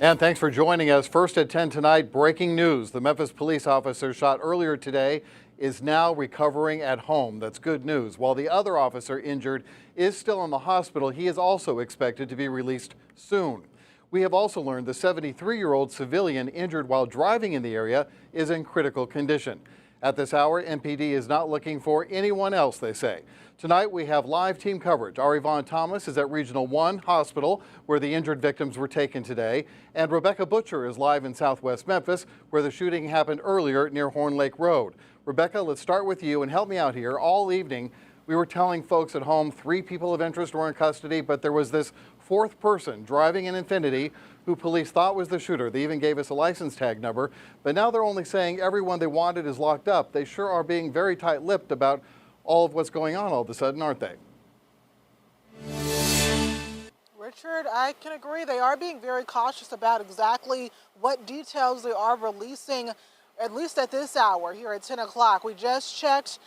And thanks for joining us. First at 10 tonight, breaking news. The Memphis police officer shot earlier today is now recovering at home. That's good news. While the other officer injured is still in the hospital, he is also expected to be released soon. We have also learned the 73-year-old civilian injured while driving in the area is in critical condition. At this hour, MPD is not looking for anyone else, they say. Tonight, we have live team coverage. Our Yvonne Thomas is at Regional 1 Hospital, where the injured victims were taken today. And Rebecca Butcher is live in Southwest Memphis, where the shooting happened earlier near Horn Lake Road. Rebecca, let's start with you and help me out here. All evening, we were telling folks at home 3 people of interest were in custody, but there was this 4th person driving an Infiniti who police thought was the shooter. They even gave us a license tag number, but now they're only saying everyone they wanted is locked up. They sure are being very tight-lipped about all of what's going on all of a sudden, aren't they? Richard, I can agree. They are being very cautious about exactly what details they are releasing, at least at this hour here at 10 o'clock. We just checked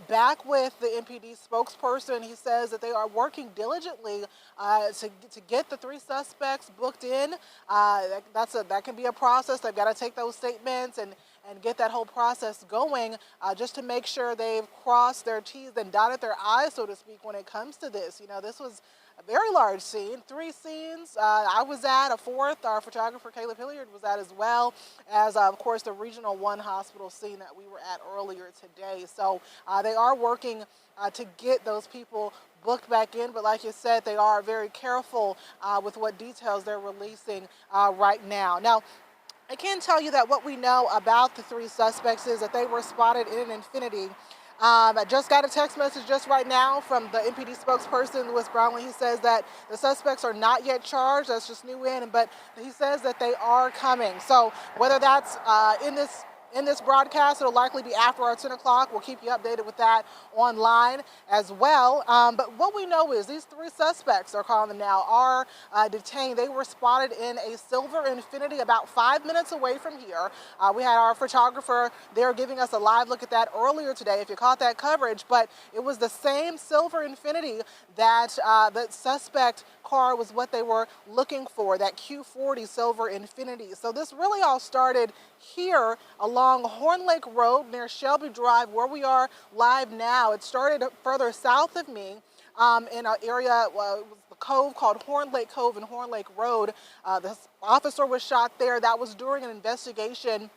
back with the MPD spokesperson. He says that they are working diligently to get the 3 suspects booked in. That can be a process. They've got to take those statements and get that whole process going just to make sure they've crossed their T's and dotted their I's, so to speak, when it comes to this. You know, this was a very large scene, 3 scenes. I was at a 4th. Our photographer, Caleb Hilliard, was at as well as, of course, the Regional 1 hospital scene that we were at earlier today. So they are working to get those people booked back in, but like you said, they are very careful with what details they're releasing right now. Now, I can tell you that what we know about the 3 suspects is that they were spotted in an Infiniti. I just got a text message just right now from the MPD spokesperson, Louis Brownlee. He says that the suspects are not yet charged. That's just new in, but he says that they are coming. So whether that's in this broadcast, it'll likely be after our 10 o'clock. We'll keep you updated with that online as well. But what we know is these 3 suspects, they're calling them now, are detained. They were spotted in a silver Infiniti about 5 minutes away from here. We had our photographer there giving us a live look at that earlier today, if you caught that coverage. But it was the same silver Infiniti that the suspect car was what they were looking for, that Q40 silver Infiniti. So this really all started here along Horn Lake Road near Shelby Drive, where we are live now. It started further south of me in an area, the Cove, called Horn Lake Cove and Horn Lake Road. The officer was shot there. That was during an investigation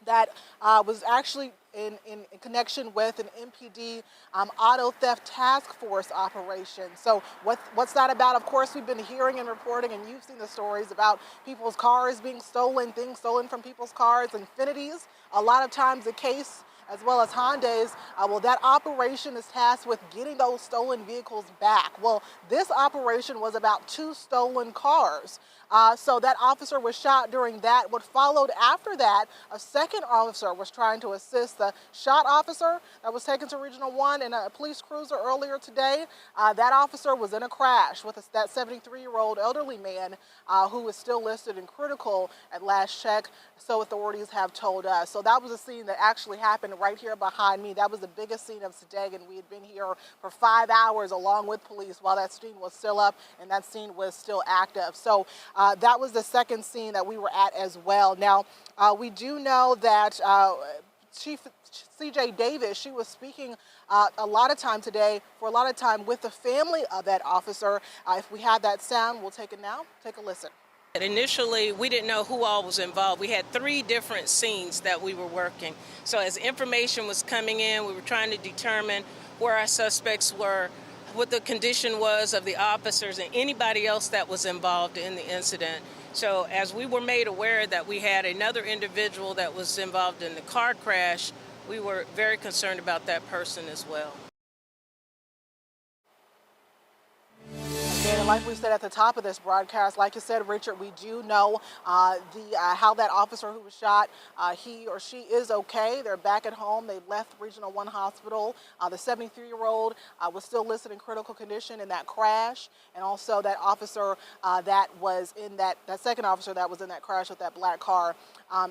that was actually in connection with an MPD auto theft task force operation. So what's that about? Of course, we've been hearing and reporting, and you've seen the stories about people's cars being stolen, things stolen from people's cars, Infinitis. A lot of times the case, as well as Hyundais, well, that operation is tasked with getting those stolen vehicles back. Well, this operation was about 2 stolen cars. So that officer was shot during that. What followed after that, a second officer was trying to assist the shot officer that was taken to Regional 1 in a police cruiser earlier today. That officer was in a crash with that 73-year-old elderly man who is still listed in critical at last check, so authorities have told us. So that was a scene that actually happened right here behind me. That was the biggest scene of today, and we had been here for 5 hours along with police while that scene was still up and that scene was still active. So that was the second scene that we were at as well. Now, we do know that Chief C.J. Davis, she was speaking a lot of time today, for a lot of time with the family of that officer. If we have that sound, we'll take it now. Take a listen. Initially, we didn't know who all was involved. We had 3 different scenes that we were working. So as information was coming in, we were trying to determine where our suspects were, what the condition was of the officers and anybody else that was involved in the incident. So as we were made aware that we had another individual that was involved in the car crash, we were very concerned about that person as well. And like we said at the top of this broadcast, like you said, Richard, we do know how that officer who was shot, he or she is okay. They're back at home. They left Regional 1 hospital. The 73-year-old was still listed in critical condition in that crash. And also that officer that was in that second officer that was in that crash with that black car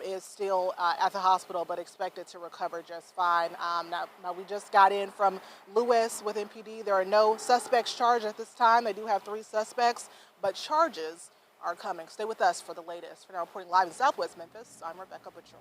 is still at the hospital, but expected to recover just fine. Now we just got in from Lewis with MPD. There are no suspects charged at this time. They do have 3 suspects, but charges are coming. Stay with us for the latest. For now, reporting live in Southwest Memphis, I'm Rebecca Butcher.